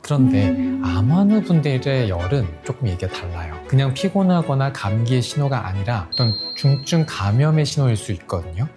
그런데 암 환우분들의 열은 조금 얘기가 달라요. 그냥 피곤하거나 감기의 신호가 아니라 어떤 중증 감염의 신호일 수 있거든요.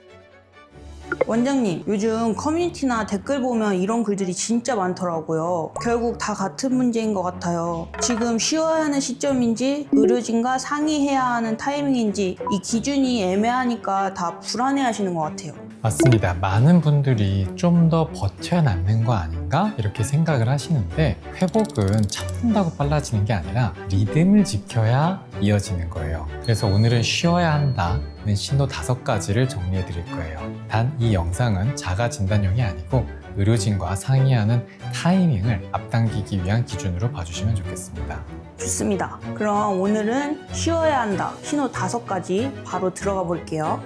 원장님, 요즘 커뮤니티나 댓글 보면 이런 글들이 진짜 많더라고요. 결국 다 같은 문제인 것 같아요. 지금 쉬어야 하는 시점인지 의료진과 상의해야 하는 타이밍인지 이 기준이 애매하니까 다 불안해하시는 것 같아요. 맞습니다. 많은 분들이 좀 더 버텨남는 거 아닌가 이렇게 생각을 하시는데, 회복은 참는다고 빨라지는 게 아니라 리듬을 지켜야 이어지는 거예요. 그래서 오늘은 쉬어야 한다는 신호 5가지를 정리해 드릴 거예요. 단 이 영상은 자가 진단용이 아니고 의료진과 상의하는 타이밍을 앞당기기 위한 기준으로 봐주시면 좋겠습니다. 좋습니다. 그럼 오늘은 쉬어야 한다 신호 5가지 바로 들어가 볼게요.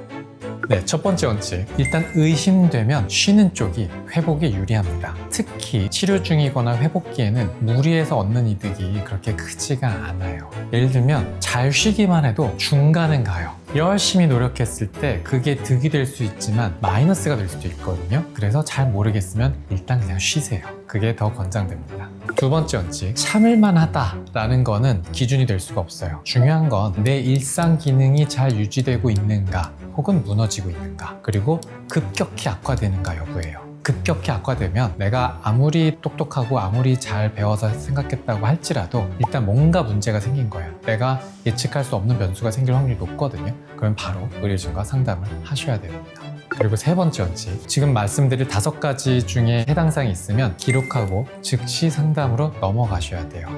네, 첫 번째 원칙. 일단 의심되면 쉬는 쪽이 회복에 유리합니다. 특히 치료 중이거나 회복기에는 무리해서 얻는 이득이 그렇게 크지가 않아요. 예를 들면 잘 쉬기만 해도 중간은 가요. 열심히 노력했을 때 그게 득이 될 수 있지만 마이너스가 될 수도 있거든요. 그래서 잘 모르겠으면 일단 그냥 쉬세요. 그게 더 권장됩니다. 두 번째 원칙, 참을만 하다라는 거는 기준이 될 수가 없어요. 중요한 건 내 일상 기능이 잘 유지되고 있는가 혹은 무너지고 있는가, 그리고 급격히 악화되는가 여부예요. 급격히 악화되면 내가 아무리 똑똑하고 아무리 잘 배워서 생각했다고 할지라도 일단 뭔가 문제가 생긴 거예요. 내가 예측할 수 없는 변수가 생길 확률이 높거든요. 그럼 바로 의료진과 상담을 하셔야 됩니다. 그리고 세 번째 원칙, 지금 말씀드릴 5가지 중에 해당 사항이 있으면 기록하고 즉시 상담으로 넘어가셔야 돼요.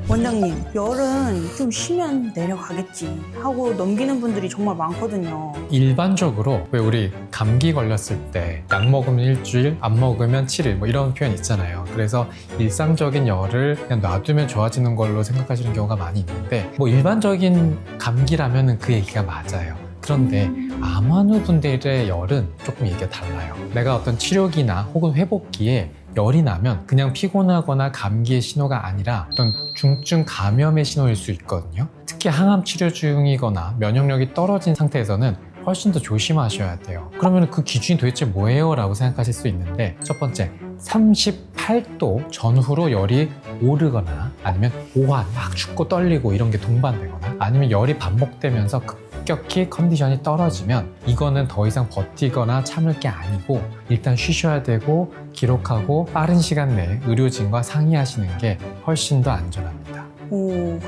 원장님, 열은 좀 쉬면 내려가겠지 하고 넘기는 분들이 정말 많거든요. 일반적으로 왜 우리 감기 걸렸을 때 약 먹으면 일주일, 안 먹으면 7일 뭐 이런 표현 있잖아요. 그래서 일상적인 열을 그냥 놔두면 좋아지는 걸로 생각하시는 경우가 많이 있는데, 뭐 일반적인 감기라면 그 얘기가 맞아요. 그런데 암 환우분들의 열은 조금 얘기가 달라요. 내가 어떤 치료기나 혹은 회복기에 열이 나면 그냥 피곤하거나 감기의 신호가 아니라 어떤 중증 감염의 신호일 수 있거든요. 특히 항암 치료 중이거나 면역력이 떨어진 상태에서는 훨씬 더 조심하셔야 돼요. 그러면 그 기준이 도대체 뭐예요? 라고 생각하실 수 있는데, 첫 번째, 38도 전후로 열이 오르거나 아니면 오한, 막 춥고 떨리고 이런 게 동반되거나 아니면 열이 반복되면서 급격히 컨디션이 떨어지면 이거는 더 이상 버티거나 참을 게 아니고 일단 쉬셔야 되고 기록하고 빠른 시간 내에 의료진과 상의하시는 게 훨씬 더 안전합니다.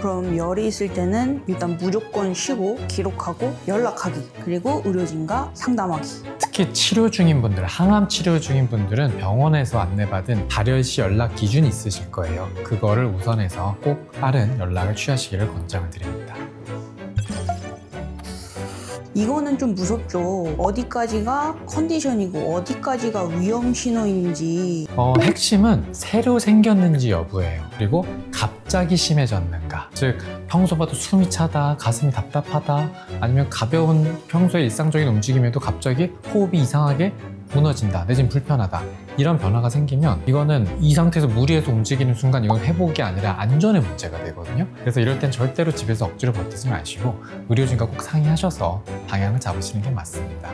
그럼 열이 있을 때는 일단 무조건 쉬고 기록하고 연락하기, 그리고 의료진과 상담하기. 특히 치료 중인 분들, 항암 치료 중인 분들은 병원에서 안내받은 발열시 연락 기준이 있으실 거예요. 그거를 우선해서 꼭 빠른 연락을 취하시기를 권장을 드립니다. 이거는 좀 무섭죠. 어디까지가 컨디션이고 어디까지가 위험 신호인지. 핵심은 새로 생겼는지 여부예요. 그리고 갑자기 심해졌는가, 즉 평소보다 숨이 차다, 가슴이 답답하다, 아니면 가벼운 평소의 일상적인 움직임에도 갑자기 호흡이 이상하게 무너진다, 내지는 불편하다, 이런 변화가 생기면 이거는 이 상태에서 무리해서 움직이는 순간 이건 회복이 아니라 안전의 문제가 되거든요. 그래서 이럴 땐 절대로 집에서 억지로 버티지 마시고 의료진과 꼭 상의하셔서 방향을 잡으시는 게 맞습니다.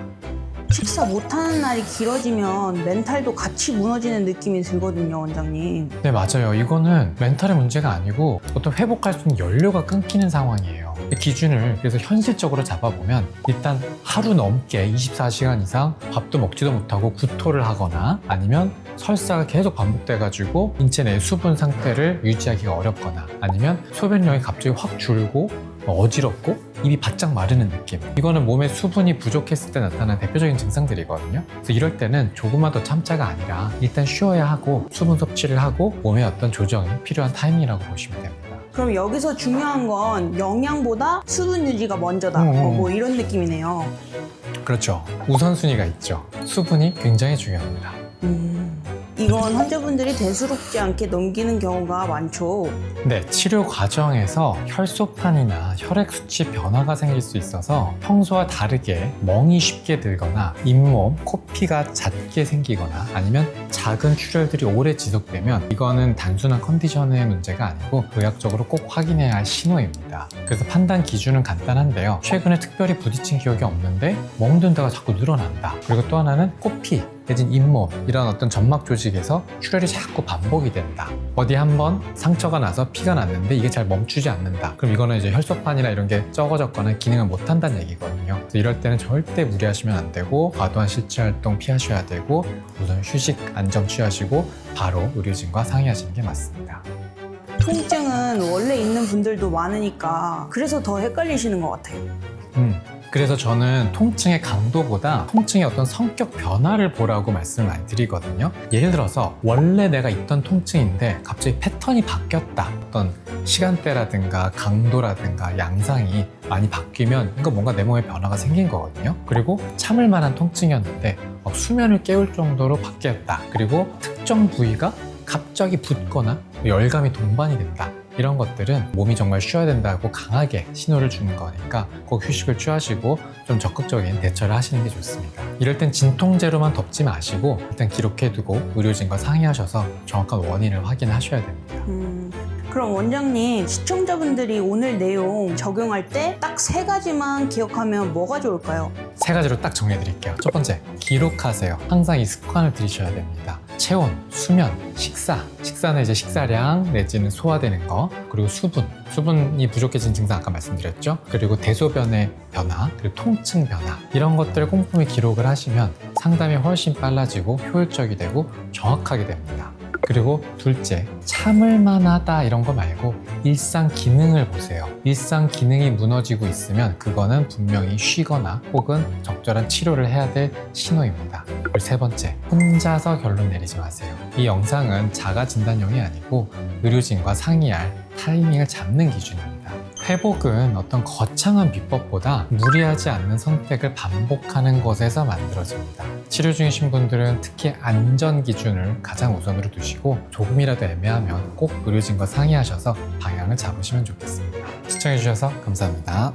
식사 못하는 날이 길어지면 멘탈도 같이 무너지는 느낌이 들거든요, 원장님. 네, 맞아요. 이거는 멘탈의 문제가 아니고 어떤 회복할 수 있는 연료가 끊기는 상황이에요. 기준을 그래서 현실적으로 잡아보면 일단 하루 넘게 24시간 이상 밥도 먹지도 못하고 구토를 하거나 아니면 설사가 계속 반복돼가지고 인체 내 수분 상태를 유지하기가 어렵거나 아니면 소변량이 갑자기 확 줄고 어지럽고 입이 바짝 마르는 느낌, 이거는 몸에 수분이 부족했을 때 나타나는 대표적인 증상들이거든요. 그래서 이럴 때는 조금만 더 참자가 아니라 일단 쉬어야 하고 수분 섭취를 하고 몸의 어떤 조정이 필요한 타이밍이라고 보시면 됩니다. 그럼 여기서 중요한 건 영양보다 수분 유지가 먼저다, 뭐 이런 느낌이네요. 그렇죠. 우선순위가 있죠. 수분이 굉장히 중요합니다. 이건 환자분들이 대수롭지 않게 넘기는 경우가 많죠. 네, 치료 과정에서 혈소판이나 혈액 수치 변화가 생길 수 있어서 평소와 다르게 멍이 쉽게 들거나 잇몸, 코피가 잦게 생기거나 아니면 작은 출혈들이 오래 지속되면 이거는 단순한 컨디션의 문제가 아니고 의학적으로 꼭 확인해야 할 신호입니다. 그래서 판단 기준은 간단한데요. 최근에 특별히 부딪힌 기억이 없는데 멍든 데가 자꾸 늘어난다. 그리고 또 하나는 코피, 내진 잇몸 이런 어떤 점막 조직에서 출혈이 자꾸 반복이 된다. 어디 한번 상처가 나서 피가 났는데 이게 잘 멈추지 않는다. 그럼 이거는 이제 혈소판이나 이런 게 적어졌거나 기능을 못 한다는 얘기거든요. 그래서 이럴 때는 절대 무리하시면 안 되고 과도한 실체 활동 피하셔야 되고 우선 휴식 안정 취하시고 바로 의료진과 상의하시는 게 맞습니다. 통증은 원래 있는 분들도 많으니까 그래서 더 헷갈리시는 것 같아요. 그래서 저는 통증의 강도보다 통증의 어떤 성격 변화를 보라고 말씀을 많이 드리거든요. 예를 들어서 원래 내가 있던 통증인데 갑자기 패턴이 바뀌었다. 어떤 시간대라든가 강도라든가 양상이 많이 바뀌면 이거 뭔가 내 몸에 변화가 생긴 거거든요. 그리고 참을 만한 통증이었는데 수면을 깨울 정도로 바뀌었다. 그리고 특정 부위가 갑자기 붓거나 열감이 동반이 된다. 이런 것들은 몸이 정말 쉬어야 된다고 강하게 신호를 주는 거니까 꼭 휴식을 취하시고 좀 적극적인 대처를 하시는 게 좋습니다. 이럴 땐 진통제로만 덮지 마시고 일단 기록해두고 의료진과 상의하셔서 정확한 원인을 확인하셔야 됩니다. 그럼 원장님, 시청자분들이 오늘 내용 적용할 때 딱 3가지만 기억하면 뭐가 좋을까요? 3가지로 딱 정리해드릴게요. 첫 번째, 기록하세요. 항상 이 습관을 들이셔야 됩니다. 체온, 수면, 식사. 식사는 이제 식사량 내지는 소화되는 거, 그리고 수분이 부족해진 증상 아까 말씀드렸죠. 그리고 대소변의 변화, 그리고 통증 변화 이런 것들을 꼼꼼히 기록을 하시면 상담이 훨씬 빨라지고 효율적이 되고 정확하게 됩니다. 그리고 둘째, 참을 만하다 이런 거 말고 일상 기능을 보세요. 일상 기능이 무너지고 있으면 그거는 분명히 쉬거나 혹은 적절한 치료를 해야 될 신호입니다. 그리고 세 번째, 혼자서 결론 내리지 마세요. 이 영상은 자가 진단용이 아니고 의료진과 상의할 타이밍을 잡는 기준입니다. 회복은 어떤 거창한 비법보다 무리하지 않는 선택을 반복하는 것에서 만들어집니다. 치료 중이신 분들은 특히 안전 기준을 가장 우선으로 두시고 조금이라도 애매하면 꼭 의료진과 상의하셔서 방향을 잡으시면 좋겠습니다. 시청해주셔서 감사합니다.